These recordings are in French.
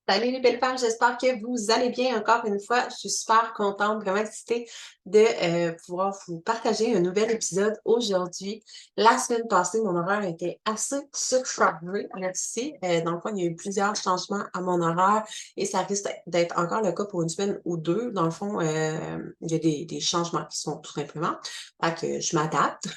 Salut les belles femmes, j'espère que vous allez bien encore une fois. Je suis super contente, vraiment excitée de pouvoir vous partager un nouvel épisode aujourd'hui. La semaine passée, mon horaire était assez surchargé là-dessus. Dans le fond, il y a eu plusieurs changements à mon horaire et ça risque d'être encore le cas pour une semaine ou deux. Dans le fond, il y a des changements qui sont tout simplement. Fait que je m'adapte.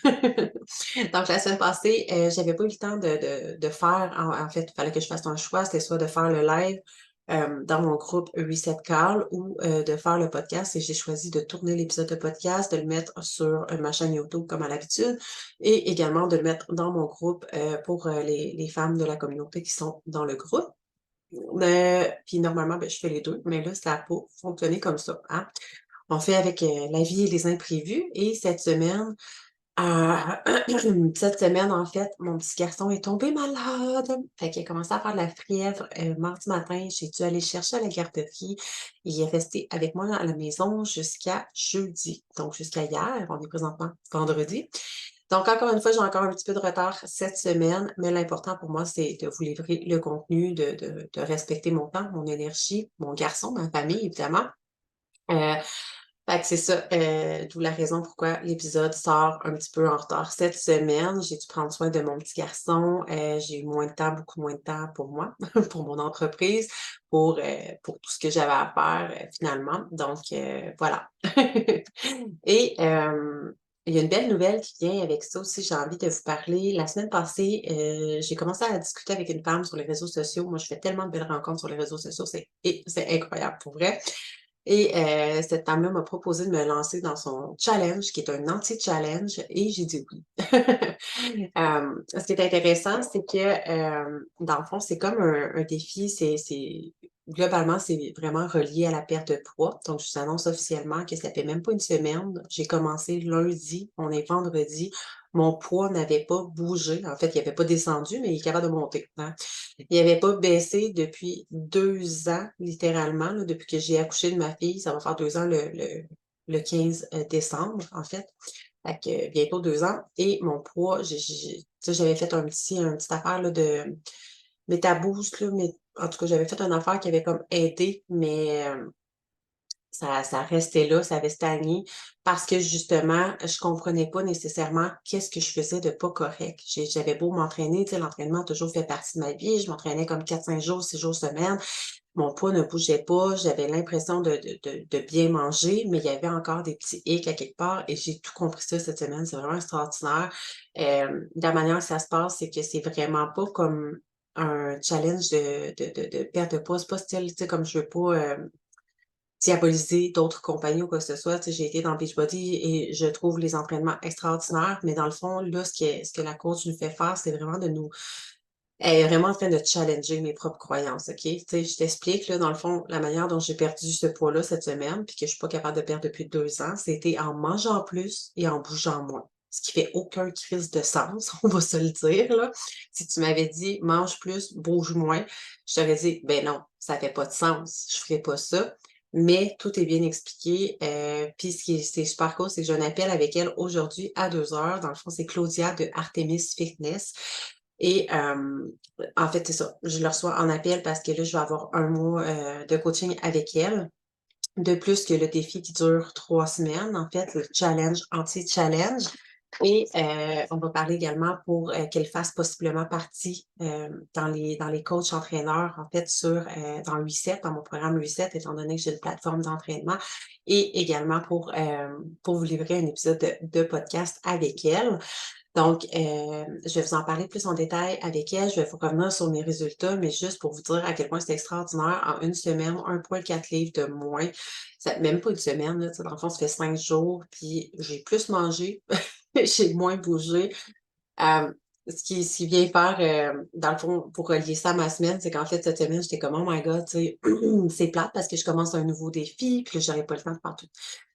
Donc, la semaine passée, j'avais pas eu le temps de faire, en fait, il fallait que je fasse un choix, c'était soit de faire le live dans mon groupe Reset Call ou de faire le podcast et j'ai choisi de tourner l'épisode de podcast, de le mettre sur ma chaîne YouTube comme à l'habitude et également de le mettre dans mon groupe pour les femmes de la communauté qui sont dans le groupe. Puis normalement, ben, je fais les deux, mais là, ça n'a pas fonctionné comme ça. Hein? On fait avec la vie et les imprévus et cette semaine, cette semaine, en fait, mon petit garçon est tombé malade. Fait qu'il a commencé à faire de la fièvre, mardi matin. J'ai dû aller le chercher à la garderie. Il est resté avec moi à la maison jusqu'à jeudi, donc jusqu'à hier. On est présentement vendredi. Donc encore une fois, j'ai encore un petit peu de retard cette semaine, mais l'important pour moi, c'est de vous livrer le contenu, de respecter mon temps, mon énergie, mon garçon, ma famille, évidemment. Heu fait que c'est ça, d'où la raison pourquoi l'épisode sort un petit peu en retard cette semaine. J'ai dû prendre soin de mon petit garçon, j'ai eu moins de temps, beaucoup moins de temps pour moi, pour mon entreprise, pour tout ce que j'avais à faire, finalement. Donc, voilà. Et il y a une belle nouvelle qui vient avec ça aussi, j'ai envie de vous parler. La semaine passée, j'ai commencé à discuter avec une femme sur les réseaux sociaux. Moi, je fais tellement de belles rencontres sur les réseaux sociaux, c'est incroyable pour vrai. Et cette femme-là m'a proposé de me lancer dans son challenge, qui est un anti-challenge, et j'ai dit oui. Ce qui est intéressant, c'est que, dans le fond, c'est comme un défi, globalement, c'est vraiment relié à la perte de poids. Donc, je vous annonce officiellement que ça fait même pas une semaine. J'ai commencé lundi, on est vendredi. Mon poids n'avait pas bougé. En fait, il n'avait pas descendu, mais il est capable de monter, hein. Il avait pas baissé depuis 2 ans, littéralement, là, depuis que j'ai accouché de ma fille. Ça va faire 2 ans le 15 décembre, en fait. Fait que bientôt 2 ans et mon poids, tu sais, j'avais fait une petite affaire là de Métaboost là, mais en tout cas, j'avais fait une affaire qui avait comme aidé, mais ça restait là, ça avait stagné parce que justement, je comprenais pas nécessairement qu'est-ce que je faisais de pas correct. J'avais beau m'entraîner, tu sais, l'entraînement a toujours fait partie de ma vie. Je m'entraînais comme 4-5 jours, 6 jours semaine. Mon poids ne bougeait pas, j'avais l'impression de bien manger, mais il y avait encore des petits hicks à quelque part et j'ai tout compris ça cette semaine. C'est vraiment extraordinaire. La manière que ça se passe, c'est que c'est vraiment pas comme un challenge de perte de poids. C'est pas style, tu sais, comme je veux pas, diaboliser d'autres compagnies ou quoi que ce soit. Tu sais, j'ai été dans Beachbody et je trouve les entraînements extraordinaires, mais dans le fond, là, ce que la coach nous fait faire, c'est vraiment de nous elle est vraiment en train de challenger mes propres croyances, OK? Tu sais, je t'explique, là, dans le fond, la manière dont j'ai perdu ce poids-là cette semaine, puis que je suis pas capable de perdre depuis 2 ans, c'était en mangeant plus et en bougeant moins. Ce qui fait aucun crise de sens, on va se le dire, là. Si tu m'avais dit: «Mange plus, bouge moins», je t'aurais dit: «Ben non, ça fait pas de sens, je ferai pas ça». Mais tout est bien expliqué, puis c'est super cool, c'est que j'ai un appel avec elle aujourd'hui à 2 heures. Dans le fond, c'est Claudia de Artemis Fitness et en fait, c'est ça, je le reçois en appel parce que là, je vais avoir un mois, de coaching avec elle. De plus que le défi qui dure 3 semaines, en fait, le challenge anti-challenge et on va parler également pour, qu'elle fasse possiblement partie, dans les coachs entraîneurs, en fait, dans Reset, dans mon programme Reset, étant donné que j'ai une plateforme d'entraînement et également pour vous livrer un épisode de podcast avec elle. Donc, je vais vous en parler plus en détail avec elle. Je vais vous revenir sur mes résultats, mais juste pour vous dire à quel point c'est extraordinaire. En une semaine, 1,4 livres de moins. Ça, même pas une semaine, là, tu sais, dans le fond, ça fait 5 jours, puis j'ai plus mangé, j'ai moins bougé. Hem, ce qui vient faire, dans le fond, pour relier ça à ma semaine, c'est qu'en fait, cette semaine, j'étais comme: «Oh my God», tu sais, c'est plate parce que je commence un nouveau défi, puis là, j'aurais pas le temps de faire tout,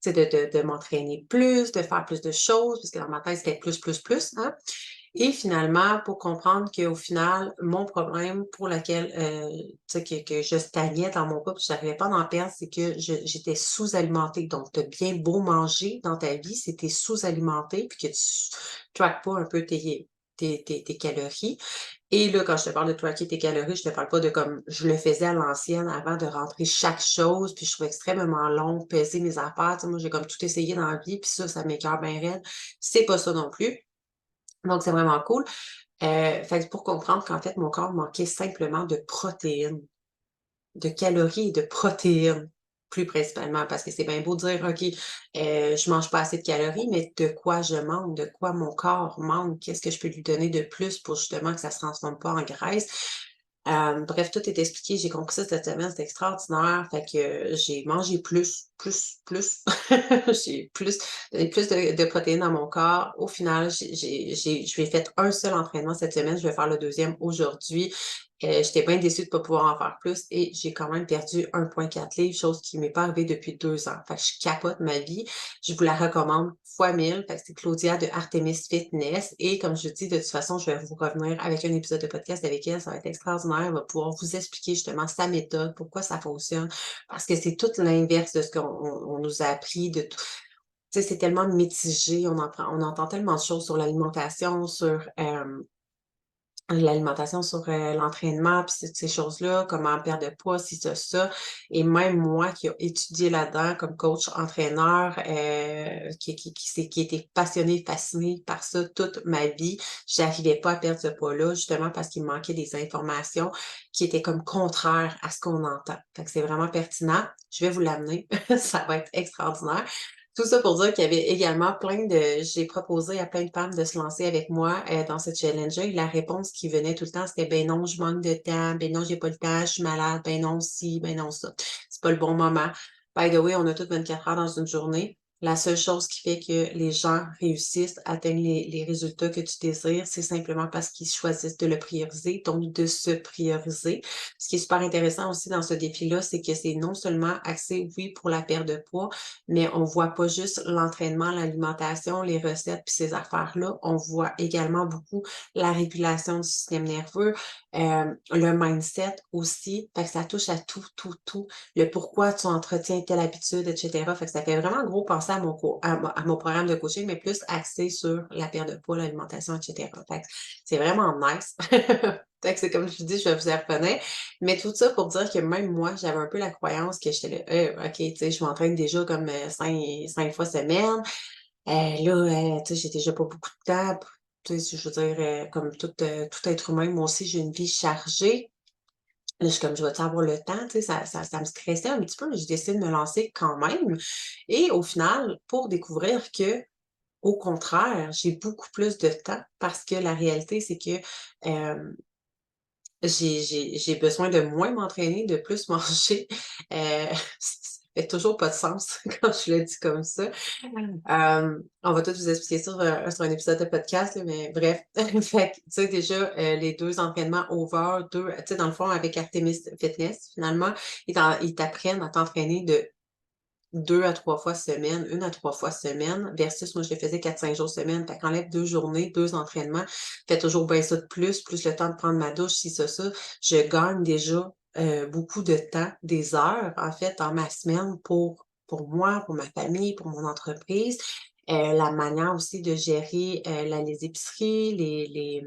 tu sais, de m'entraîner plus, de faire plus de choses, parce que dans ma tête, c'était plus, plus, plus, hein? Et finalement, pour comprendre qu'au final, mon problème pour lequel, tu sais, que je stagnais dans mon poids, puis j'arrivais pas à en perdre, c'est que j'étais sous-alimentée. Donc, tu as bien beau manger dans ta vie, si tu es sous-alimentée, puis que tu traques pas un peu tes calories, Et là, quand je te parle de tracker tes calories, je te parle pas de comme je le faisais à l'ancienne avant de rentrer chaque chose, puis je trouvais extrêmement long, peser mes affaires. Tu sais, moi, j'ai comme tout essayé dans la vie, puis ça m'écoeure bien raide. C'est pas ça non plus. Donc, c'est vraiment cool. Fait que pour comprendre qu'en fait, mon corps manquait simplement de protéines, de calories et de protéines, plus principalement, parce que c'est bien beau de dire, OK, je mange pas assez de calories, mais de quoi je manque, de quoi mon corps manque, qu'est-ce que je peux lui donner de plus pour justement que ça se transforme pas en graisse. Bref, tout est expliqué. J'ai compris ça cette semaine, c'était extraordinaire. Fait que j'ai mangé plus. J'ai plus de protéines dans mon corps. Au final, je vais fait un seul entraînement cette semaine. Je vais faire le deuxième aujourd'hui. J'étais bien déçue de ne pas pouvoir en faire plus et j'ai quand même perdu 1,4 livres, chose qui m'est pas arrivée depuis 2 ans. Fait que je capote ma vie. Je vous la recommande fois 1000. Fait que c'est Claudia de Artemis Fitness. Et comme je dis, de toute façon, je vais vous revenir avec un épisode de podcast avec elle. Ça va être extraordinaire. Elle va pouvoir vous expliquer justement sa méthode, pourquoi ça fonctionne. Parce que c'est tout l'inverse de ce qu'on nous a appris, de tout. Tu sais, c'est tellement mitigé. On entend tellement de choses sur l'alimentation, sur l'alimentation, sur l'entraînement, puis ces choses-là, comment perdre de poids, si ça. Et même moi qui a étudié là-dedans comme coach entraîneur, qui était passionnée, fascinée par ça toute ma vie, j'arrivais pas à perdre ce poids-là, justement parce qu'il me manquait des informations qui étaient comme contraires à ce qu'on entend. Fait que c'est vraiment pertinent. Je vais vous l'amener. Ça va être extraordinaire. Tout ça pour dire qu'il y avait également j'ai proposé à plein de femmes de se lancer avec moi dans ce challenge-là. Et la réponse qui venait tout le temps, c'était ben non, je manque de temps, ben non, j'ai pas le temps, je suis malade, ben non, ci, ben non, ça. C'est pas le bon moment. By the way, on a toutes 24 heures dans une journée. La seule chose qui fait que les gens réussissent, atteignent les résultats que tu désires, c'est simplement parce qu'ils choisissent de le prioriser, donc de se prioriser. Ce qui est super intéressant aussi dans ce défi-là, c'est que c'est non seulement axé, oui, pour la perte de poids, mais on voit pas juste l'entraînement, l'alimentation, les recettes puis ces affaires-là. On voit également beaucoup la régulation du système nerveux, le mindset aussi. Fait que ça touche à tout. Le pourquoi tu entretiens telle habitude, etc. Fait que ça fait vraiment gros penser à mon programme de coaching, mais plus axé sur la perte de poids, l'alimentation, etc. Fait que c'est vraiment nice. Fait que c'est comme je dis, je vais vous y revenir. Mais tout ça pour dire que même moi, j'avais un peu la croyance que j'étais là, OK, tu sais, je m'entraîne déjà comme 5 fois semaine. Là, tu sais, j'ai déjà pas beaucoup de temps. Tu sais, je veux dire, comme tout être humain, moi aussi, j'ai une vie chargée. Là, je suis comme, je vais-tu avoir le temps? Tu sais, ça me stressait un petit peu, mais j'ai décidé de me lancer quand même. Et au final, pour découvrir que, au contraire, j'ai beaucoup plus de temps parce que la réalité, c'est que j'ai besoin de moins m'entraîner, de plus manger. Ça fait toujours pas de sens quand je le dis comme ça. On va tout vous expliquer sur un épisode de podcast, là, mais bref. Fait que, tu sais, déjà, les 2 entraînements over, 2 tu sais, dans le fond, avec Artemis Fitness, finalement, ils t'apprennent à t'entraîner de 2 à 3 fois semaine, 1 à 3 fois semaine, versus moi, je le faisais 4-5 jours semaine. Fait qu'enlève 2 journées, 2 entraînements, fais toujours bien ça de plus le temps de prendre ma douche, ci, ça. Je gagne déjà beaucoup de temps, des heures, en fait, dans ma semaine pour moi, pour ma famille, pour mon entreprise. La manière aussi de gérer les épiceries,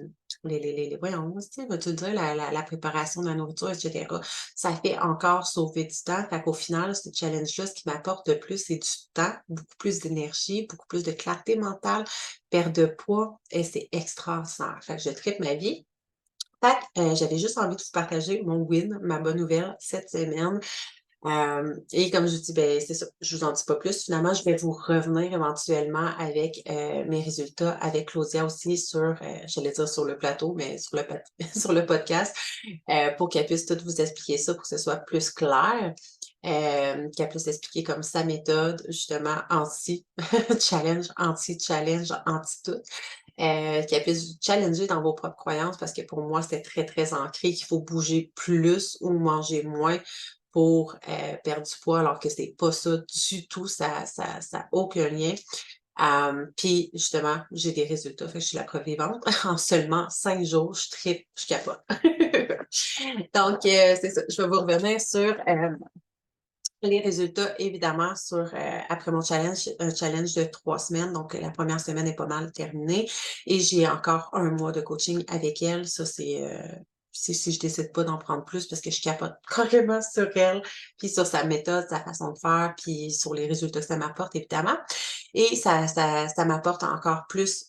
voyons, tu sais, vas-tu dire, la préparation de la nourriture, etc. Ça fait encore sauver du temps. Fait qu'au final, ce challenge-là, ce qui m'apporte de plus, c'est du temps, beaucoup plus d'énergie, beaucoup plus de clarté mentale, perte de poids, et c'est extraordinaire. Fait que je tripe ma vie. Fait que, j'avais juste envie de vous partager mon win, ma bonne nouvelle cette semaine. Et comme je vous dis, ben, c'est ça, je vous en dis pas plus. Finalement, je vais vous revenir éventuellement avec mes résultats avec Claudia aussi j'allais dire sur le plateau, mais sur le podcast, pour qu'elle puisse tout vous expliquer ça, pour que ce soit plus clair. Qu'elle puisse expliquer comme sa méthode, justement, anti-challenge, anti-challenge, anti-tout. Qu'elle puisse vous challenger dans vos propres croyances, parce que pour moi, c'est très, très ancré qu'il faut bouger plus ou manger moins pour perdre du poids, alors que c'est pas ça du tout, ça a aucun lien. Puis justement, j'ai des résultats, fait que je suis la preuve vivante. En seulement 5 jours, je trippe, je capote. Donc, c'est ça. Je vais vous revenir sur Les résultats, évidemment, après mon challenge, un challenge de 3 semaines, donc la première semaine est pas mal terminée et j'ai encore un mois de coaching avec elle. Ça, si je décide pas d'en prendre plus parce que je capote carrément sur elle, puis sur sa méthode, sa façon de faire, puis sur les résultats que ça m'apporte, évidemment. Et ça m'apporte encore plus,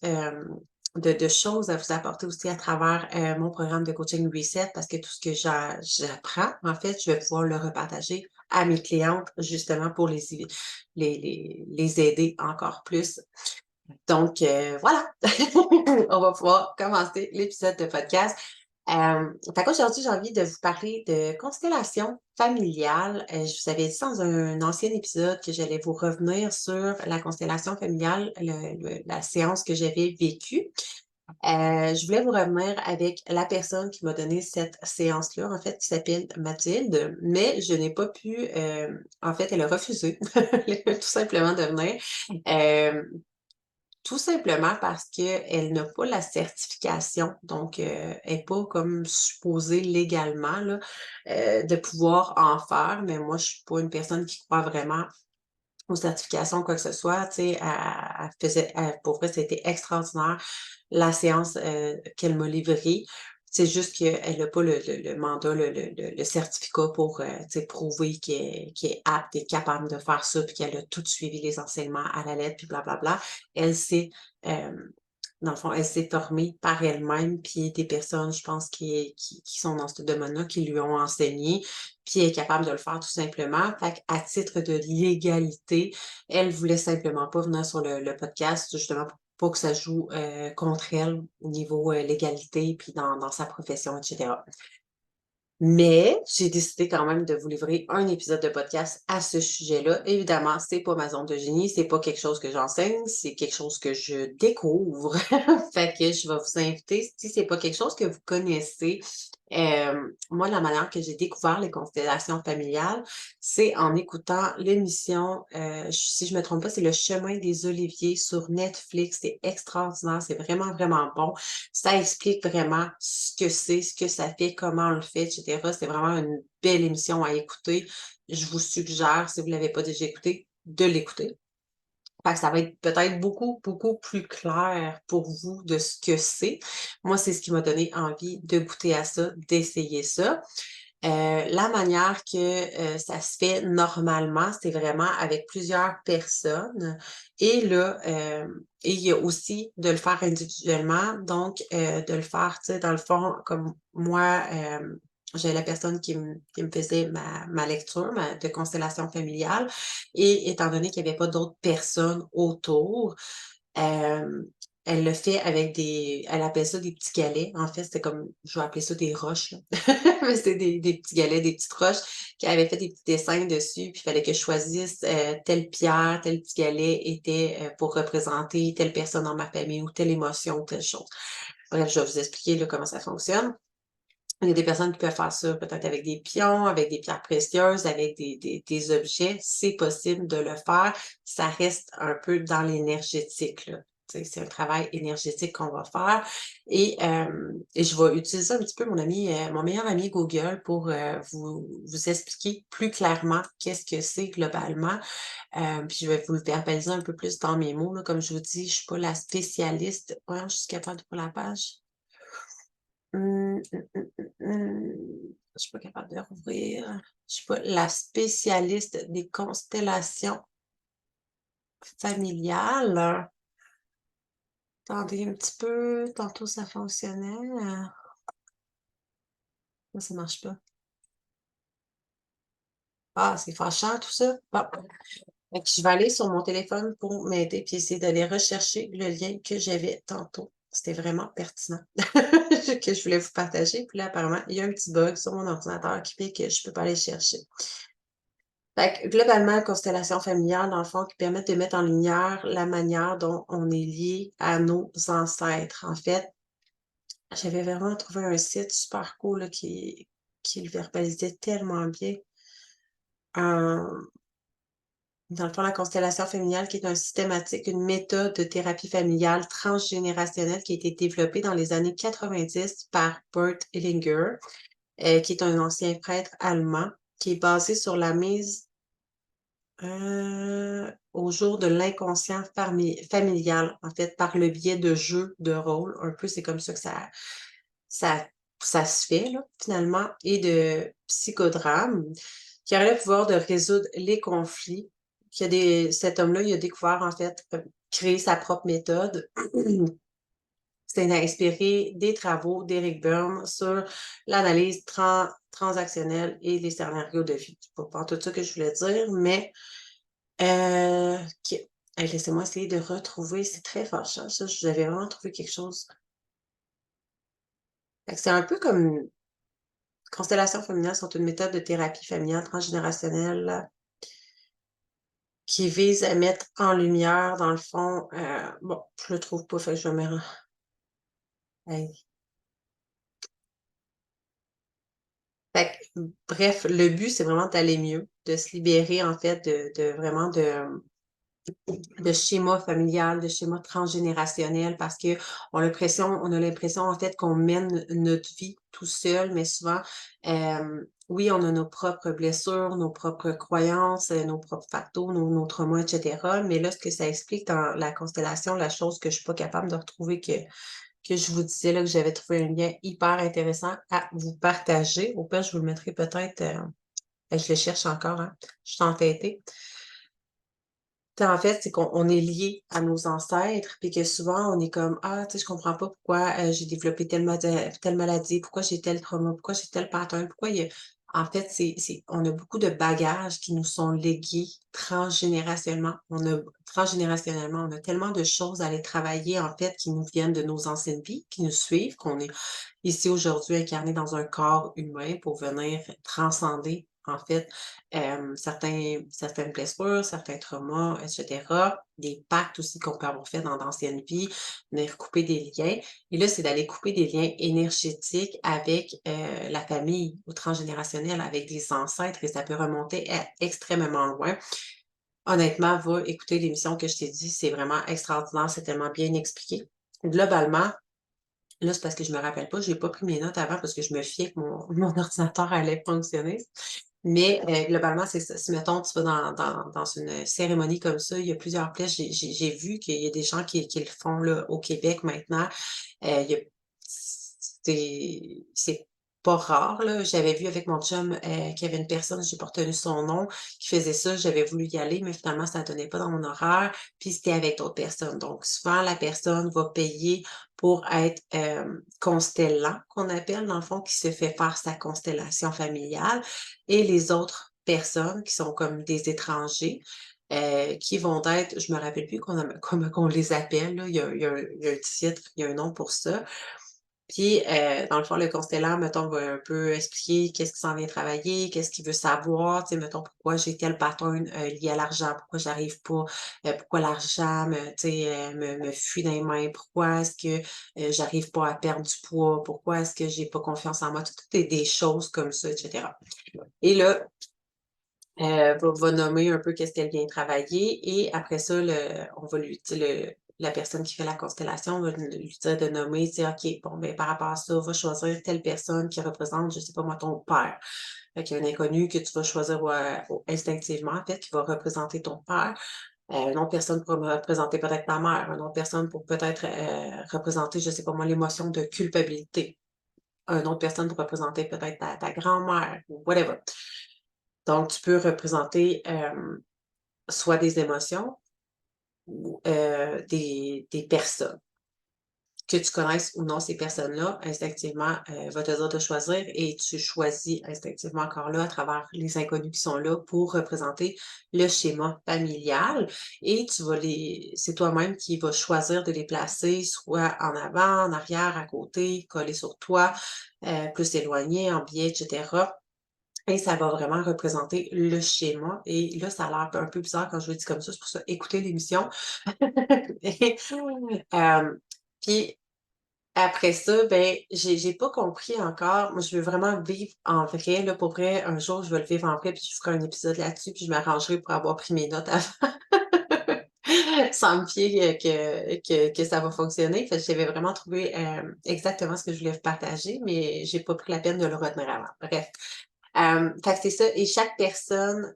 de choses à vous apporter aussi à travers, mon programme de coaching Reset parce que tout ce que j'apprends, en fait, je vais pouvoir le repartager à mes clientes justement pour les aider encore plus. Donc, voilà, on va pouvoir commencer l'épisode de podcast. Fait qu'aujourd'hui, j'ai envie de vous parler de constellation familiale. Je vous avais dit dans un ancien épisode que j'allais vous revenir sur la constellation familiale, la séance que j'avais vécue. Je voulais vous revenir avec la personne qui m'a donné cette séance-là, en fait, qui s'appelle Mathilde, mais je n'ai pas pu, en fait, elle a refusé tout simplement de venir. Hem, Tout simplement parce qu'elle n'a pas la certification, donc elle est pas comme supposée légalement là, de pouvoir en faire, mais moi je suis pas une personne qui croit vraiment aux certifications, quoi que ce soit, tu sais, pour vrai, c'était extraordinaire la séance, qu'elle m'a livrée. C'est juste qu'elle a pas le mandat, le certificat pour, tu sais, prouver qu'elle est apte et capable de faire ça, puis qu'elle a tout suivi les enseignements à la lettre, puis blablabla. Elle s'est, hem, dans le fond, elle s'est formée par elle-même, puis des personnes, je pense, qui sont dans ce domaine-là, qui lui ont enseigné, puis elle est capable de le faire tout simplement. Fait qu'à titre de légalité, elle voulait simplement pas venir sur le podcast, justement pour pas que ça joue, contre elle au niveau, légalité, puis dans sa profession et cetera. Mais j'ai décidé quand même de vous livrer un épisode de podcast à ce sujet-là. Évidemment, c'est pas ma zone de génie, c'est pas quelque chose que j'enseigne, c'est quelque chose que je découvre. Fait que je vais vous inviter, si c'est pas quelque chose que vous connaissez, moi, la manière que j'ai découvert les constellations familiales, c'est en écoutant l'émission, si je me trompe pas, c'est Le Chemin des Oliviers sur Netflix. C'est extraordinaire, c'est vraiment, vraiment bon. Ça explique vraiment ce que ça fait, comment on le fait, et cetera. C'est vraiment une belle émission à écouter. Je vous suggère, si vous ne l'avez pas déjà écouté, de l'écouter. Fait que ça va être peut-être beaucoup, beaucoup plus clair pour vous de ce que c'est. Moi, c'est ce qui m'a donné envie de goûter à ça, d'essayer ça. La manière que, ça se fait normalement, c'est vraiment avec plusieurs personnes et là, et il y a aussi de le faire individuellement, donc de le faire, tu sais, dans le fond, comme moi, j'ai la personne qui me faisait ma lecture, de constellation familiale et étant donné qu'il y avait pas d'autres personnes autour, Hem, elle le fait avec elle appelle ça des petits galets. En fait, c'était comme je vais appeler ça des roches, là. Mais c'est des petits galets, des petites roches qui avaient fait des petits dessins dessus, puis il fallait que je choisisse, telle pierre, tel petit galet était, pour représenter telle personne dans ma famille ou telle émotion ou telle chose. Bref, je vais vous expliquer, là, comment ça fonctionne. Il y a des personnes qui peuvent faire ça peut-être avec des pions, avec des pierres précieuses, avec des objets. C'est possible de le faire. Ça reste un peu dans l'énergétique, là. Tu sais, c'est un travail énergétique qu'on va faire et je vais utiliser un petit peu mon meilleur ami Google pour, vous expliquer plus clairement qu'est-ce que c'est globalement. Puis je vais vous le verbaliser un peu plus dans mes mots, là. Comme je vous dis, je suis pas la spécialiste. Voyons, je suis capable de voir la page. Je suis pas capable de rouvrir. Je suis pas la spécialiste des constellations familiales. Attendez un petit peu, tantôt ça fonctionnait. Là, ça marche pas. Ah, c'est fâchant tout ça. Bon, fait que je vais aller sur mon téléphone pour m'aider puis essayer d'aller rechercher le lien que j'avais tantôt. C'était vraiment pertinent que je voulais vous partager. Puis là, apparemment, il y a un petit bug sur mon ordinateur qui fait que je peux pas aller chercher. Fait que globalement, constellation familiale, dans le fond, qui permettent de mettre en lumière la manière dont on est lié à nos ancêtres. En fait, j'avais vraiment trouvé un site super cool là, qui le verbalisait tellement bien. Hem, Dans le fond, la constellation familiale, qui est un systématique, une méthode de thérapie familiale transgénérationnelle qui a été développée dans les années 90 par Bert Hellinger, qui est un ancien prêtre allemand, qui est basé sur la mise Au jour de l'inconscient familial, en fait, par le biais de jeux de rôle. Un peu, c'est comme ça que ça ça se fait, là, finalement, et de psychodrame, qui aurait le pouvoir de résoudre les conflits. Cet homme-là, il a découvert, en fait, créer sa propre méthode. C'est inspiré des travaux d'Eric Berne sur l'analyse transactionnelle et les scénarios de vie. C'est pas tout ça que je voulais dire, mais OK. Hey, laissez-moi essayer de retrouver, c'est très fâchant ça, j'avais vraiment trouvé quelque chose. Fait que c'est un peu comme constellations familiales sont une méthode de thérapie familiale transgénérationnelle qui vise à mettre en lumière, dans le fond, bon, je le trouve pas, fait que je vais me hey. Fait que, bref, le but, c'est vraiment d'aller mieux, de se libérer, en fait, de vraiment de schéma familial, de schéma transgénérationnel parce que on a l'impression en fait qu'on mène notre vie tout seul, mais souvent, oui, on a nos propres blessures, nos propres croyances, nos propres fardeaux, nos traumas, et cetera. Mais là, ce que ça explique dans la constellation, la chose que je suis pas capable de retrouver que je vous disais là, que j'avais trouvé un lien hyper intéressant à vous partager. Au pire, je vous le mettrai peut-être, je le cherche encore, hein, je suis entêtée. En fait, c'est qu'on est lié à nos ancêtres, puis que souvent on est comme: «Ah, tu sais, je comprends pas pourquoi, j'ai développé telle maladie, pourquoi j'ai tel trauma, pourquoi j'ai tel pattern, pourquoi il y a» en fait, c'est on a beaucoup de bagages qui nous sont légués transgénérationnellement, on a tellement de choses à aller travailler, en fait, qui nous viennent de nos anciennes vies, qui nous suivent, qu'on est ici aujourd'hui incarné dans un corps humain pour venir transcender, en fait, certaines blessures, certains traumas, et cetera. Des pactes aussi qu'on peut avoir fait dans d'anciennes vies, venir couper des liens. Et là, c'est d'aller couper des liens énergétiques avec, la famille ou transgénérationnelle, avec des ancêtres et ça peut remonter à extrêmement loin. Honnêtement, va écouter l'émission que je t'ai dit, c'est vraiment extraordinaire, c'est tellement bien expliqué. Globalement, là, c'est parce que je me rappelle pas, j'ai pas pris mes notes avant parce que je me fiais que mon mon ordinateur allait fonctionner. Mais, globalement, c'est ça. Si mettons, tu vas dans une cérémonie comme ça, il y a plusieurs places. J'ai vu qu'il y a des gens qui le font là, au Québec maintenant. Il y a c'est pas rare, là. J'avais vu avec mon chum, qu'il y avait une personne, j'ai pas retenu son nom, qui faisait ça. J'avais voulu y aller, mais finalement, ça donnait pas dans mon horaire, puis c'était avec d'autres personnes. Donc souvent, la personne va payer pour être, constellant, qu'on appelle, dans le fond, qui se fait faire sa constellation familiale et les autres personnes qui sont comme des étrangers, qui vont être je me rappelle plus comment qu'on les appelle, là. Il y a un titre, il y a un nom pour ça. Puis, dans le fond, le constellant, mettons, va un peu expliquer qu'est-ce qu'il s'en vient travailler, qu'est-ce qu'il veut savoir, tu sais, mettons, pourquoi j'ai tel pattern, lié à l'argent, pourquoi j'arrive pas, pourquoi l'argent tu sais, me fuit dans les mains, pourquoi est-ce que, j'arrive pas à perdre du poids, pourquoi est-ce que j'ai pas confiance en moi, tout est des choses comme ça, et cetera. Et là, va nommer un peu qu'est-ce qu'elle vient travailler et après ça, on va lui tu sais, la personne qui fait la constellation va lui dire de nommer, dire: «OK, bon, ben, par rapport à ça, va choisir telle personne qui représente, je sais pas moi, ton père». Fait qu'il y a un inconnu que tu vas choisir, instinctivement, en fait, qui va représenter ton père. Une autre personne pour me représenter peut-être ta mère, une autre personne pour peut-être, représenter, je sais pas moi, l'émotion de culpabilité. Une autre personne pour représenter peut-être ta grand-mère ou whatever. Donc tu peux représenter, soit des émotions ou, des personnes. Que tu connaisses ou non ces personnes-là, instinctivement, va te dire de choisir et tu choisis instinctivement encore là, à travers les inconnus qui sont là pour représenter le schéma familial et tu vas c'est toi-même qui vas choisir de les placer soit en avant, en arrière, à côté, collés sur toi, plus éloignés, en biais, et cetera. Et ça va vraiment représenter le schéma et là, ça a l'air un peu bizarre quand je le dis comme ça, c'est pour ça, écoutez l'émission. Et puis après ça, ben, j'ai pas compris encore. Moi, je veux vraiment vivre en vrai, là, pour vrai. Un jour, je vais le vivre en vrai, puis je ferai un épisode là-dessus, puis je m'arrangerai pour avoir pris mes notes avant. Sans me fier, que ça va fonctionner. Fait que j'avais vraiment trouvé, exactement ce que je voulais vous partager, mais j'ai pas pris la peine de le retenir avant. Bref, fait que c'est ça et chaque personne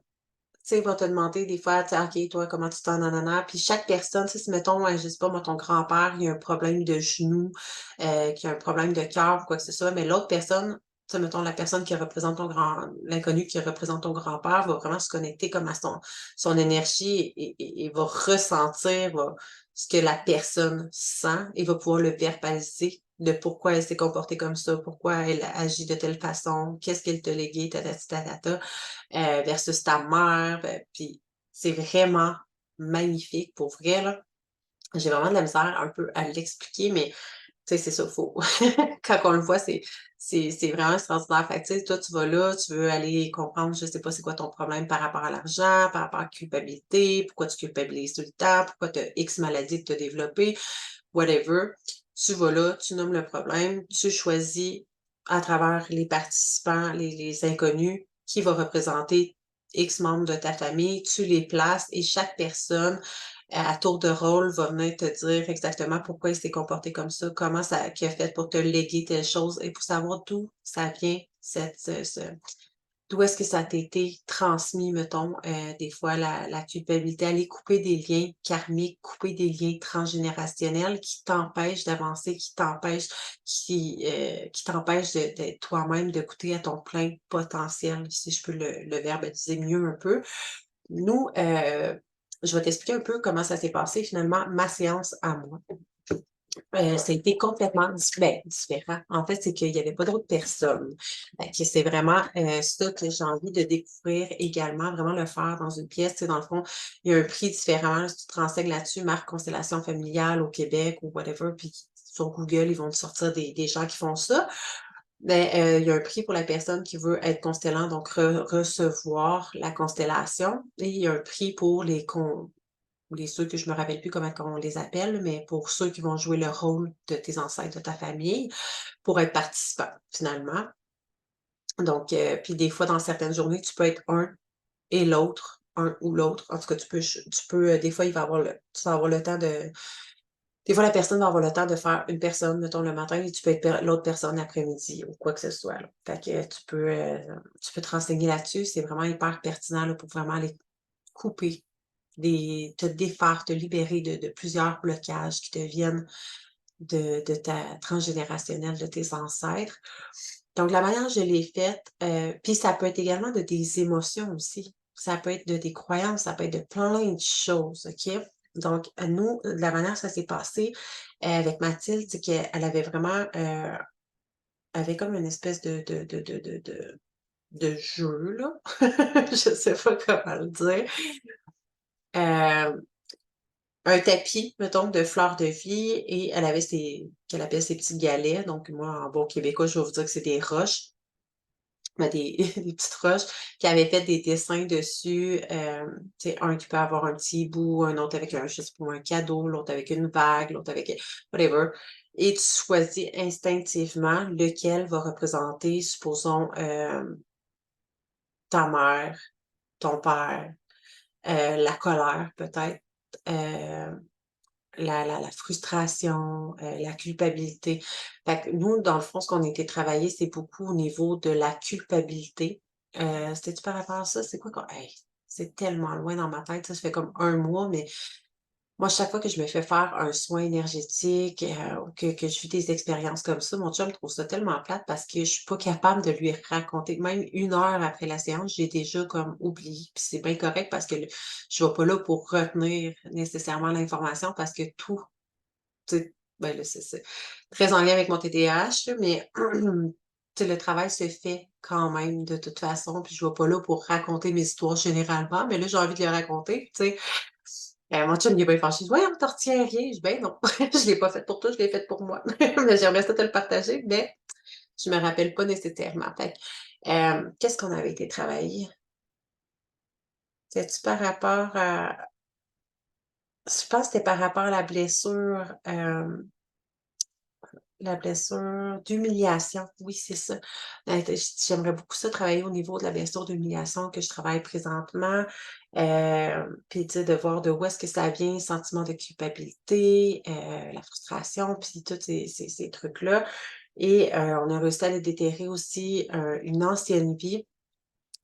sais, il va te demander des fois, tu sais: «OK, toi, comment tu t'en nanana», puis chaque personne, tu sais, si mettons, je sais pas moi, ton grand-père, il a un problème de genou, qu'il a un problème de cœur ou quoi que ce soit, mais l'autre personne, tu sais, mettons la personne qui représente ton grand l'inconnu qui représente ton grand-père va vraiment se connecter comme à son énergie et va ressentir, ce que la personne sent et va pouvoir le verbaliser de pourquoi elle s'est comportée comme ça, pourquoi elle agit de telle façon, qu'est-ce qu'elle t'a légué, tatati tatata. Versus ta mère, puis c'est vraiment magnifique pour vrai là. J'ai vraiment de la misère un peu à l'expliquer, mais tu sais, c'est ça, faut quand on le voit, c'est vraiment extraordinaire. Fait que tu sais, toi, tu vas là, tu veux aller comprendre, je sais pas c'est quoi ton problème par rapport à l'argent, par rapport à la culpabilité, pourquoi tu culpabilises tout le temps, pourquoi tu as X maladie que tu as développée, whatever. Tu vas là, tu nommes le problème, tu choisis à travers les participants, les inconnus, qui va représenter X membres de ta famille, tu les places et chaque personne, à tour de rôle, va venir te dire exactement pourquoi il s'est comporté comme ça, comment ça qu'il a fait pour te léguer telle chose et pour savoir d'où ça vient cette ce d'où est-ce que ça t'a été transmis, mettons, des fois la culpabilité, aller couper des liens karmiques, couper des liens transgénérationnels qui t'empêchent d'avancer, qui t'empêchent de d'être toi-même, de goûter à ton plein potentiel, si je peux le verbaliser mieux un peu. Nous, je vais t'expliquer un peu comment ça s'est passé finalement, ma séance à moi. Ça a été complètement différent. En fait, c'est qu'il y avait pas d'autres personnes. Fait que c'est vraiment, ça que j'ai envie de découvrir également, vraiment le faire dans une pièce. Tu sais, dans le fond, il y a un prix différent. Si tu te renseignes là-dessus, marque constellation familiale au Québec ou whatever, puis sur Google, ils vont te sortir des gens qui font ça. Mais, il y a un prix pour la personne qui veut être constellant, donc recevoir la constellation et il y a un prix pour les ceux que je me rappelle plus comment on les appelle, mais pour ceux qui vont jouer le rôle de tes ancêtres, de ta famille, pour être participant, finalement. Donc, puis des fois, dans certaines journées, tu peux être un et l'autre, un ou l'autre. En tout cas, des fois, il va avoir tu vas avoir le temps de des fois, la personne va avoir le temps de faire une personne, mettons, le matin et tu peux être l'autre personne l'après-midi ou quoi que ce soit, là. Fait que tu peux te renseigner là-dessus. C'est vraiment hyper pertinent, là, pour vraiment aller couper te défaire, te libérer de plusieurs blocages qui te viennent de ta transgénérationnelle, de tes ancêtres. Donc la manière dont je l'ai faite, puis ça peut être également de des émotions aussi. Ça peut être de des croyances, ça peut être de plein de choses, OK? Donc, nous, la manière dont ça s'est passé, avec Mathilde, c'est qu'elle avait vraiment, avait comme une espèce de jeu, là. Je sais pas comment le dire. Hem Un tapis, mettons, de fleurs de vie et elle avait ses qu'elle appelle ses petits galets. Donc moi, en bon québécois, je vais vous dire que c'est des roches, mais des des petites roches qui avaient fait des dessins dessus, tu sais, un qui peut avoir un petit bout, un autre avec un je sais pas moi, un cadeau, l'autre avec une bague, l'autre avec, whatever et tu choisis instinctivement lequel va représenter, supposons, ta mère, ton père, la colère peut-être, la frustration, la culpabilité. Fait que nous, dans le fond, ce qu'on a été travailler, c'est beaucoup au niveau de la culpabilité. C'était-tu par rapport à ça? C'est quoi qu'on hey, c'est tellement loin dans ma tête, ça fait comme un mois, mais moi, chaque fois que je me fais faire un soin énergétique, ou que je vis des expériences comme ça, mon chum trouve ça tellement plate parce que je suis pas capable de lui raconter. Même 1 heure après la séance, j'ai déjà comme oublié. Puis c'est bien correct parce que je vais pas là pour retenir nécessairement l'information parce que tout, tu sais, ben là, c'est très en lien avec mon TDAH, là, mais tu sais, le travail se fait quand même de toute façon. Puis je vais pas là pour raconter mes histoires généralement, mais là, j'ai envie de les raconter, tu sais. Mon chum, il est bien fâché. Il dit: «Voyons, tu retiens rien». Je dis: «Ben non, je l'ai pas fait pour toi, je l'ai fait pour moi». Mais j'aimerais ça te le partager, mais je me rappelle pas nécessairement. Fait que, qu'est-ce qu'on avait été travailler? C'était-tu par rapport à je pense que c'était par rapport à la blessure d'humiliation. Oui, c'est ça. J'aimerais beaucoup ça travailler au niveau de la blessure d'humiliation que je travaille présentement, puis tu sais, de voir de où est-ce que ça vient, le sentiment de culpabilité, la frustration, puis tous ces trucs-là et on a réussi à le déterrer aussi, une ancienne vie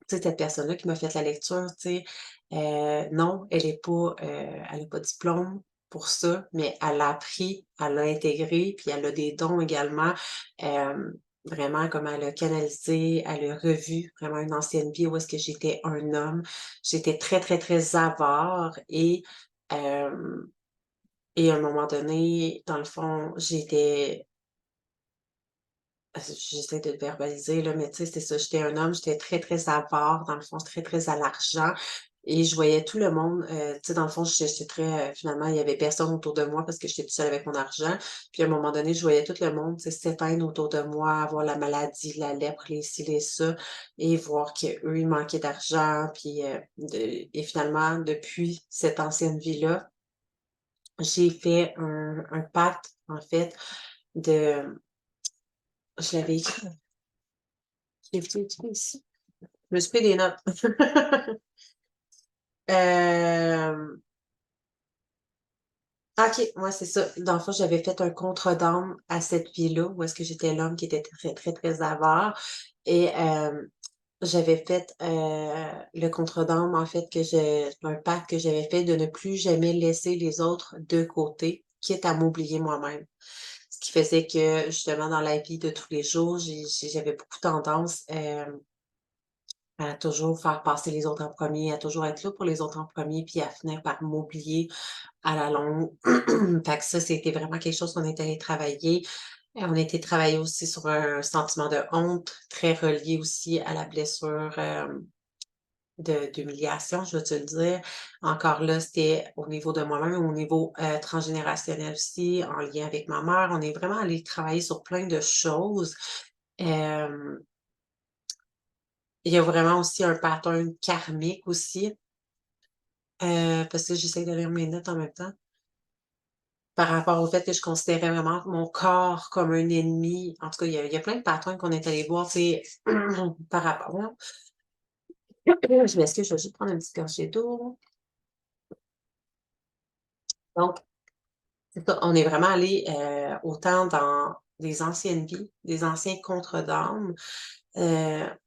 tu sais, cette personne-là qui m'a fait la lecture, tu sais, non, elle a pas de diplôme pour ça, mais elle l'a appris, elle l'a intégré, puis elle a des dons également. Vraiment comme elle a canalisé, elle a revu vraiment une ancienne vie où est-ce que j'étais un homme. J'étais très, très, très avare hem et à un moment donné, dans le fond, j'essaie de le verbaliser là, mais tu sais, c'est ça, j'étais un homme, j'étais très, très avare, dans le fond, très, très à l'argent et je voyais tout le monde, tu sais, dans le fond, j'étais très, finalement, il y avait personne autour de moi parce que j'étais toute seule avec mon argent. Puis à un moment donné, je voyais tout le monde, tu sais, s'éteindre autour de moi, avoir la maladie, la lèpre, les ci, les ça et voir qu'eux, ils manquaient d'argent. Puis, et finalement, depuis cette ancienne vie-là, j'ai fait un pacte, en fait, de je l'avais écrit, je l'ai écrit ici. Je me suis pris des notes. Hem, OK, ouais, c'est ça. Dans le fond, j'avais fait un contre d'âme à cette vie-là, où est-ce que j'étais l'homme qui était très, très, très avare et j'avais fait, le contre d'âme, en fait, un pacte que j'avais fait de ne plus jamais laisser les autres de côté, quitte à m'oublier moi-même. Ce qui faisait que, justement, dans la vie de tous les jours, j'avais beaucoup tendance, à toujours faire passer les autres en premier, à toujours être là pour les autres en premier, puis à finir par m'oublier à la longue. Fait que ça, c'était vraiment quelque chose qu'on est allé travailler. Et on a été travailler aussi sur un sentiment de honte, très relié aussi à la blessure, d'humiliation, je veux te le dire. Encore là, c'était au niveau de moi-même, au niveau, transgénérationnel aussi, en lien avec ma mère. On est vraiment allé travailler sur plein de choses. Hem, il y a vraiment aussi un pattern karmique aussi. Parce que j'essaie de lire mes notes en même temps. Par rapport au fait que je considérais vraiment mon corps comme un ennemi. En tout cas, il y a plein de patterns qu'on est allé voir, tu sais, par rapport je m'excuse, je vais juste prendre une petite gorgée d'eau. Donc, c'est ça, on est vraiment allé, autant dans des anciennes vies, des anciens contres d'âme,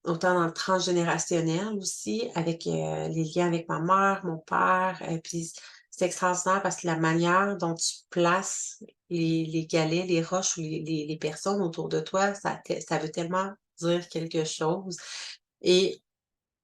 autant dans le transgénérationnel aussi, avec, les liens avec ma mère, mon père, puis c'est extraordinaire parce que la manière dont tu places les galets, les roches ou les personnes autour de toi, ça veut tellement dire quelque chose et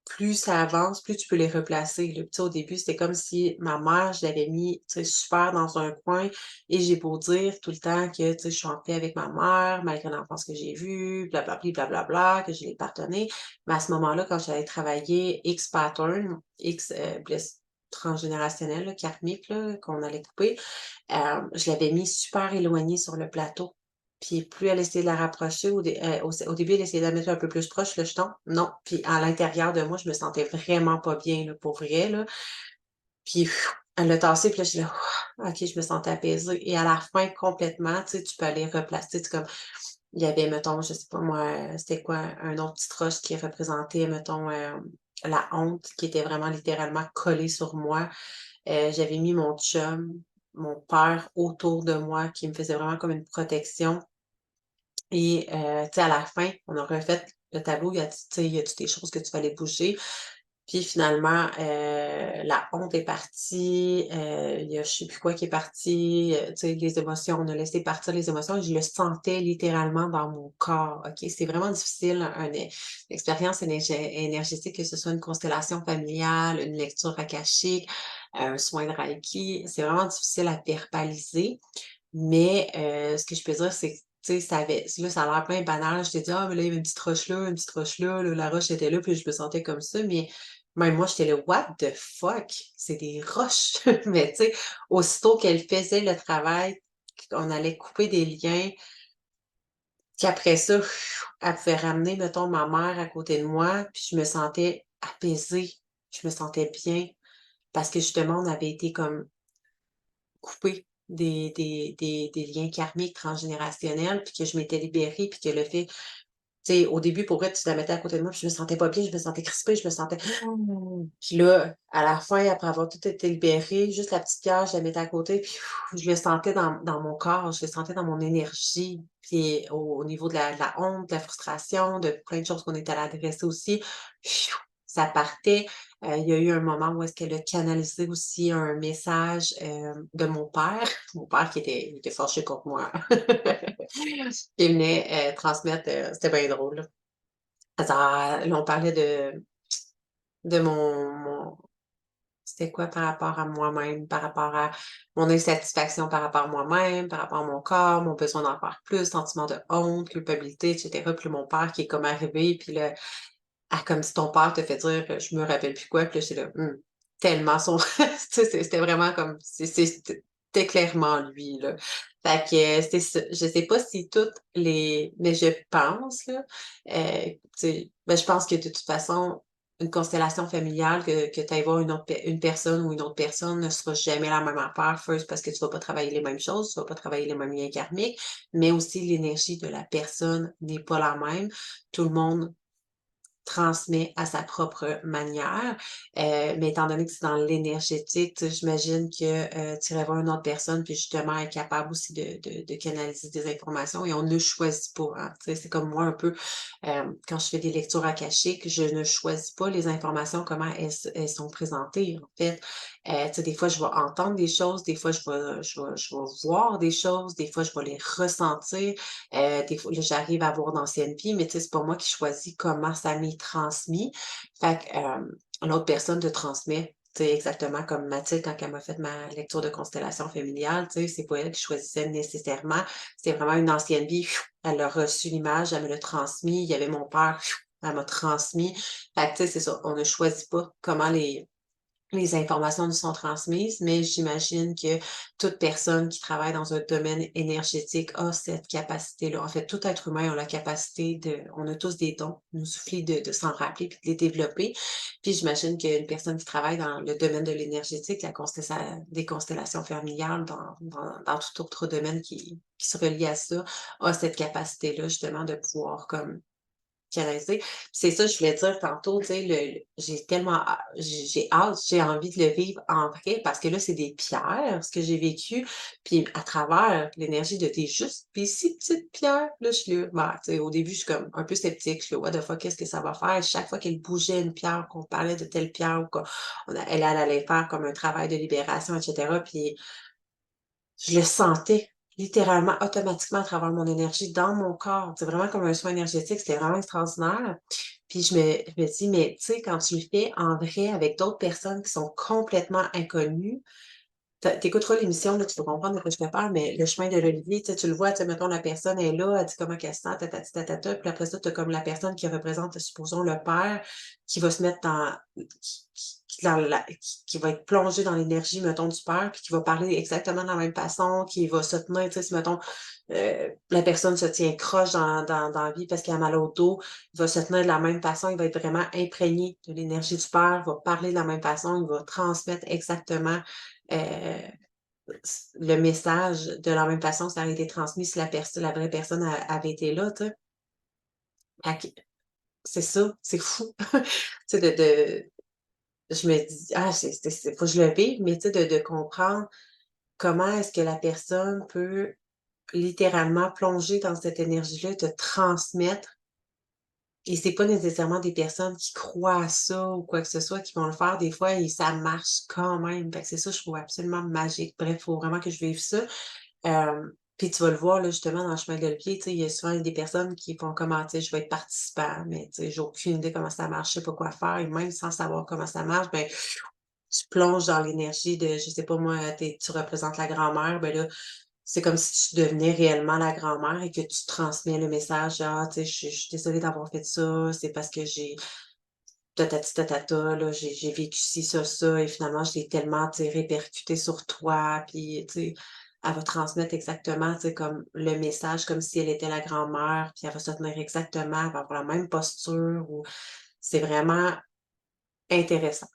plus ça avance, plus tu peux les replacer, là. Tu sais, au début, c'était comme si ma mère, je l'avais mis, tu sais, super dans un coin et j'ai beau dire tout le temps que, tu sais, je suis en paix avec ma mère, malgré l'enfance que j'ai vue, blablabli, blablabla, que je l'ai pardonnée. Mais à ce moment-là, quand j'allais travailler X pattern, X, bless transgénérationnel, là, karmique, là, qu'on allait couper, je l'avais mis super éloignée sur le plateau. Puis plus elle essayait de la rapprocher au début, elle essayait de la mettre un peu plus proche, le jeton, non. Puis à l'intérieur de moi, je me sentais vraiment pas bien, là, pour vrai, là. Puis elle l'a tassé, puis là, j'étais là: «OK», je me sentais apaisée et à la fin, complètement, tu sais, tu peux aller replacer, tu comme il y avait, mettons, je sais pas moi, c'était quoi, un autre petite roche qui représentait, mettons, la honte qui était vraiment littéralement collée sur moi. J'avais mis mon chum, mon père autour de moi qui me faisait vraiment comme une protection et tu sais, à la fin, on a refait le tableau, il y a tu sais, y a-tu des choses que tu fallait bouger? Puis finalement, la honte est partie, il y a je sais plus quoi qui est parti, tu sais, les émotions, on a laissé partir les émotions et je le sentais littéralement dans mon corps, OK? C'est vraiment difficile, une expérience énergétique, que ce soit une constellation familiale, une lecture akashique, un soin de reiki, c'est vraiment difficile à verbaliser. Mais ce que je peux dire, c'est que, tu sais, ça a l'air plein banal. Je t'ai dit: «Ah, mais là, il y avait une petite roche là, la roche était là», puis je me sentais comme ça, mais même moi, j'étais là: «What the fuck? C'est des roches!» Mais tu sais, aussitôt qu'elle faisait le travail, qu'on allait couper des liens, qu'après ça, elle pouvait ramener, mettons, ma mère à côté de moi, puis je me sentais apaisée, je me sentais bien parce que justement, on avait été comme couper des liens karmiques transgénérationnels, puis que je m'étais libérée, puis que le fait tu sais, au début, pour vrai, tu la mettais à côté de moi, puis je me sentais pas bien, je me sentais crispée, je me sentais puis là, à la fin, après avoir tout été libéré, juste la petite pierre, je la mettais à côté, puis je le sentais dans mon corps, je le sentais dans mon énergie, puis au niveau de la honte, de la frustration, de plein de choses qu'on était allé adresser aussi, ça partait. Il y a eu un moment où est-ce qu'elle a canalisé aussi un message, de mon père. Mon père qui était fâché contre moi. Il venait, transmettre, c'était bien drôle, là. Ça là, on parlait de mon c'était quoi par rapport à moi-même, par rapport à mon insatisfaction par rapport à moi-même, par rapport à mon corps, mon besoin d'en faire plus, sentiment de honte, culpabilité, et cetera. Puis là, mon père qui est comme arrivé, puis là, ah, comme si ton père te fait dire, je me rappelle plus quoi, puis là, j'étais là: tellement son» tu sais, c'était vraiment comme c'était clairement lui, là. Fait que, c'était ça. Je sais pas si toutes les mais je pense, là, tu sais, ben, je pense que de toute façon, une constellation familiale, que tu ailles voir une personne ou une autre personne ne sera jamais la même affaire. First, parce que tu vas pas travailler les mêmes choses, tu vas pas travailler les mêmes liens karmiques, mais aussi l'énergie de la personne n'est pas la même. Tout le monde transmet à sa propre manière, mais étant donné que c'est dans l'énergétique, tu sais, j'imagine que, tu irais voir une autre personne, puis justement, elle est capable aussi de canaliser des informations et on ne choisit pas, hein. Tu sais, c'est comme moi un peu, quand je fais des lectures akashiques, je ne choisis pas les informations, comment elles sont présentées, en fait. Tu sais, des fois, je vais entendre des choses, des fois, je vais voir des choses, des fois, je vais les ressentir. Des fois, là, j'arrive à voir d'anciennes vies, mais tu sais, c'est pas moi qui choisis comment ça m'est transmis. Fait que, l'autre personne te transmet, tu sais, exactement comme Mathilde quand elle m'a fait ma lecture de constellation familiale, tu sais, c'est pas elle qui choisissait nécessairement. C'était vraiment une ancienne vie, elle a reçu l'image, elle me l'a transmis. Il y avait mon père, elle m'a transmis. Fait que, tu sais, c'est ça, on ne choisit pas comment les informations nous sont transmises, mais j'imagine que toute personne qui travaille dans un domaine énergétique a cette capacité-là. En fait, tout être humain a la capacité on a tous des dons. Il nous suffit de s'en rappeler puis de les développer. Puis j'imagine qu'une personne qui travaille dans le domaine de l'énergétique, des constellations familiales, dans tout autre domaine qui se relie à ça, a cette capacité-là, justement, de pouvoir comme canalisé. C'est ça, je voulais dire tantôt, tu sais, j'ai tellement j'ai hâte, j'ai envie de le vivre en vrai parce que là, c'est des pierres, ce que j'ai vécu, puis à travers l'énergie de des juste des si petites pierres, là, je suis là, bah, tu sais, au début, je suis comme un peu sceptique, je suis là: «What the fuck, qu'est-ce que ça va faire?» Chaque fois qu'elle bougeait une pierre, qu'on parlait de telle pierre ou elle allait faire comme un travail de libération et cetera, puis je le sentais littéralement, automatiquement à travers mon énergie dans mon corps. C'est vraiment comme un soin énergétique, c'était vraiment extraordinaire. Puis je me dis: «Mais tu sais, quand tu le fais en vrai avec d'autres personnes qui sont complètement inconnues», tu écouteras l'émission, là, tu vas comprendre de quoi je te parle, mais le chemin de l'olivier, tu sais, tu le vois, tu sais, mettons, la personne est là, elle dit comment qu'elle se sent, tatati tatata, puis après ça, tu as comme la personne qui représente, supposons, le père, qui va se mettre qui va être plongé dans l'énergie, mettons, du père, puis qui va parler exactement de la même façon, qui va se tenir, tu sais, si, mettons, la personne se tient croche dans la vie parce qu'elle a mal au dos, il va se tenir de la même façon, il va être vraiment imprégné de l'énergie du père, il va parler de la même façon, il va transmettre exactement Heu, le message de la même façon que ça avait été transmis si la vraie personne avait été là, tu sais? Fait que c'est ça, c'est fou. Tu sais, je me dis: «Ah, c'est faut que je le vive», mais tu sais, de comprendre comment est-ce que la personne peut littéralement plonger dans cette énergie-là, te transmettre. Et c'est pas nécessairement des personnes qui croient à ça ou quoi que ce soit qui vont le faire des fois et ça marche quand même. Fait que c'est ça, je trouve absolument magique. Bref, faut vraiment que je vive ça. Puis tu vas le voir là, justement, dans le chemin de l'olivier, tu sais, il y a souvent des personnes qui vont commenter, «Je vais être participant», mais tu sais, j'ai aucune idée comment ça marche, je sais pas quoi faire et même sans savoir comment ça marche, ben, tu plonges dans l'énergie de, je sais pas moi, tu représentes la grand-mère, ben là, c'est comme si tu devenais réellement la grand-mère et que tu transmets le message: «Ah, tu sais, je suis désolée d'avoir fait ça, c'est parce que j'ai tatati tatata, là, j'ai vécu ci, ça et finalement je l'ai tellement, tu sais, répercuté sur toi». Puis, tu sais, elle va transmettre exactement, tu sais, comme le message comme si elle était la grand-mère, puis elle va se tenir exactement, elle va avoir la même posture ou c'est vraiment intéressant.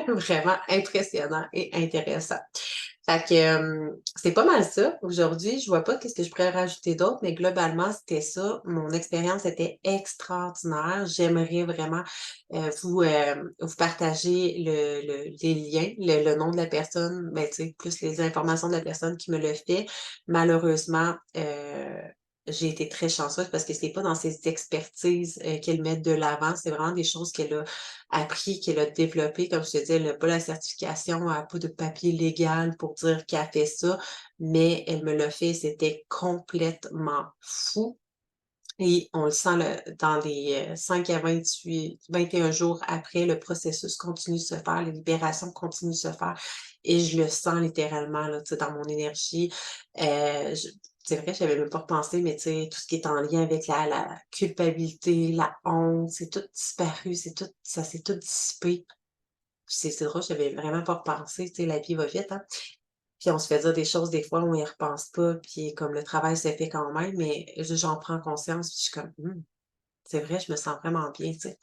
Vraiment impressionnant et intéressant. Fait que, c'est pas mal ça. Aujourd'hui, je vois pas qu'est-ce que je pourrais rajouter d'autre, mais globalement, c'était ça. Mon expérience était extraordinaire. J'aimerais vraiment, vous partager les liens, le nom de la personne, ben, tu sais, plus les informations de la personne qui me le fait. Malheureusement, j'ai été très chanceuse parce que c'est pas dans ses expertises, qu'elle met de l'avant, c'est vraiment des choses qu'elle a appris, qu'elle a développées. Comme je te dis, elle a pas la certification, elle a pas de papier légal pour dire qu'elle fait ça, mais elle me l'a fait, c'était complètement fou. Et on le sent dans les 5 à 21 jours après, le processus continue de se faire, les libérations continuent de se faire et je le sens littéralement là, tu sais, dans mon énergie. Je c'est vrai, j'avais même pas repensé, mais tu sais, tout ce qui est en lien avec la culpabilité, la honte, c'est tout disparu, ça s'est tout dissipé. C'est drôle, j'avais vraiment pas repensé, tu sais, la vie va vite, hein. Puis on se fait dire des choses des fois, on y repense pas, puis comme le travail se fait quand même, mais juste j'en prends conscience, puis je suis comme: c'est vrai, je me sens vraiment bien», tu sais.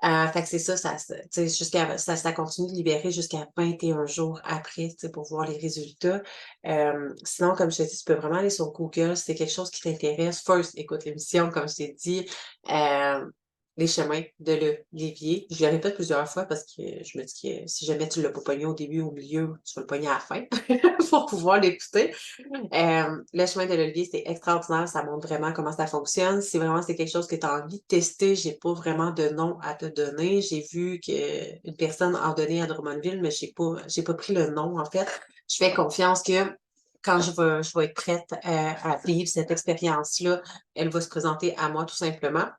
Fait que c'est ça, ça se tu sais, ça continue de libérer jusqu'à 21 jours après, tu sais, pour voir les résultats. Sinon, comme je te dis, tu peux vraiment aller sur Google, si c'est quelque chose qui t'intéresse. First, écoute l'émission, comme je t'ai dit, hem, Les chemins de l'Olivier. Je le répète plusieurs fois parce que je me dis que si jamais tu l'as pas pogné au début, au milieu, tu vas le pogner à la fin pour pouvoir l'écouter. Le chemin de l'Olivier, c'est extraordinaire, ça montre vraiment comment ça fonctionne. Si vraiment c'est quelque chose que tu as envie de tester, j'ai pas vraiment de nom à te donner. J'ai vu qu'une personne en donnait à Drummondville, mais j'ai pas pris le nom, en fait. Je fais confiance que quand je vais être prête, à vivre cette expérience-là, elle va se présenter à moi tout simplement.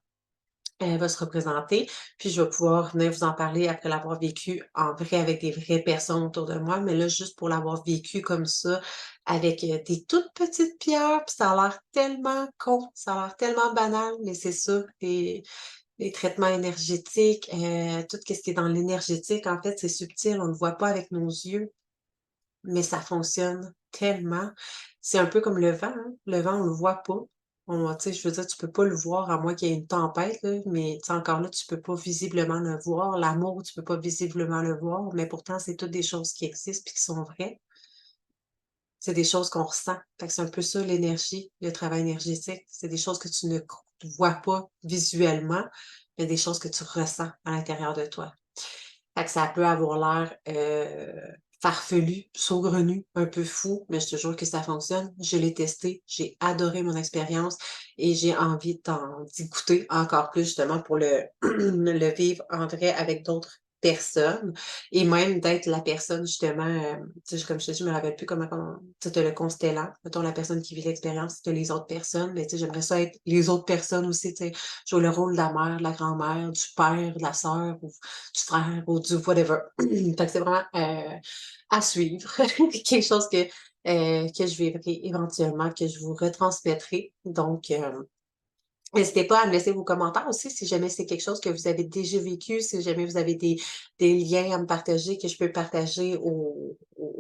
Elle va se représenter, puis je vais pouvoir venir vous en parler après l'avoir vécu en vrai avec des vraies personnes autour de moi. Mais là, juste pour l'avoir vécu comme ça, avec, des toutes petites pierres, puis ça a l'air tellement con, ça a l'air tellement banal, mais c'est ça, les traitements énergétiques, tout ce qui est dans l'énergétique, en fait, c'est subtil, on ne le voit pas avec nos yeux, mais ça fonctionne tellement. C'est un peu comme le vent, hein. Le vent, on le voit pas. Tu sais, je veux dire, tu peux pas le voir à moins qu'il y ait une tempête, là, mais tu sais, encore là, tu peux pas visiblement le voir. L'amour, tu peux pas visiblement le voir, mais pourtant, c'est toutes des choses qui existent puis qui sont vraies. C'est des choses qu'on ressent. Fait que c'est un peu ça l'énergie, le travail énergétique. C'est des choses que tu ne vois pas visuellement, mais des choses que tu ressens à l'intérieur de toi. Fait que ça peut avoir l'air, farfelu, saugrenu, un peu fou, mais je te jure que ça fonctionne. Je l'ai testé, j'ai adoré mon expérience et j'ai envie d'y goûter encore plus justement pour le le vivre en vrai avec d'autres personnes et même d'être la personne justement, tu sais, comme je te dis, je me rappelle plus comment tu sais, tu le constellant, mettons la personne qui vit l'expérience, tu les autres personnes, mais tu sais, j'aimerais ça être les autres personnes aussi, tu sais, jouer le rôle de la mère, de la grand-mère, du père, de la sœur ou du frère ou du whatever. Fait que c'est vraiment, à suivre. Quelque chose que je vivrai éventuellement, que je vous retransmettrai. Donc, n'hésitez pas à me laisser vos commentaires aussi si jamais c'est quelque chose que vous avez déjà vécu, si jamais vous avez des liens à me partager que je peux partager aux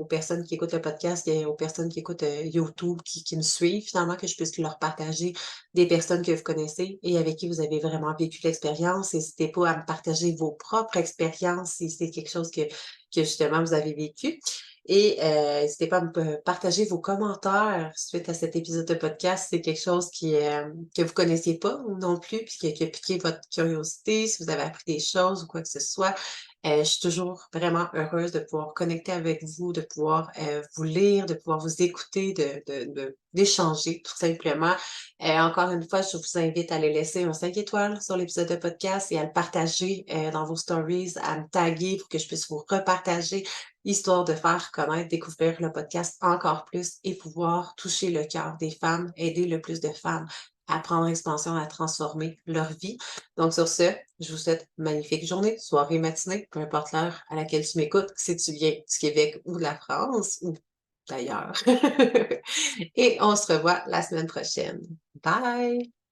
personnes qui écoutent le podcast et aux personnes qui écoutent, YouTube, qui me suivent finalement, que je puisse leur partager des personnes que vous connaissez et avec qui vous avez vraiment vécu l'expérience. N'hésitez pas à me partager vos propres expériences si c'est quelque chose que justement vous avez vécu. Et n'hésitez pas à me partager vos commentaires suite à cet épisode de podcast. Si c'est quelque chose que vous connaissiez pas non plus, puis qui a piqué votre curiosité, si vous avez appris des choses ou quoi que ce soit. Je suis toujours vraiment heureuse de pouvoir connecter avec vous, de pouvoir, vous lire, de pouvoir vous écouter, d'échanger tout simplement. Encore une fois, je vous invite à aller laisser un 5 étoiles sur l'épisode de podcast et à le partager, dans vos stories, à me taguer pour que je puisse vous repartager, histoire de faire connaître, découvrir le podcast encore plus et pouvoir toucher le cœur des femmes, aider le plus de femmes à prendre expansion, à transformer leur vie. Donc sur ce, je vous souhaite une magnifique journée, soirée, matinée, peu importe l'heure à laquelle tu m'écoutes, si tu viens du Québec ou de la France ou d'ailleurs. Et on se revoit la semaine prochaine. Bye!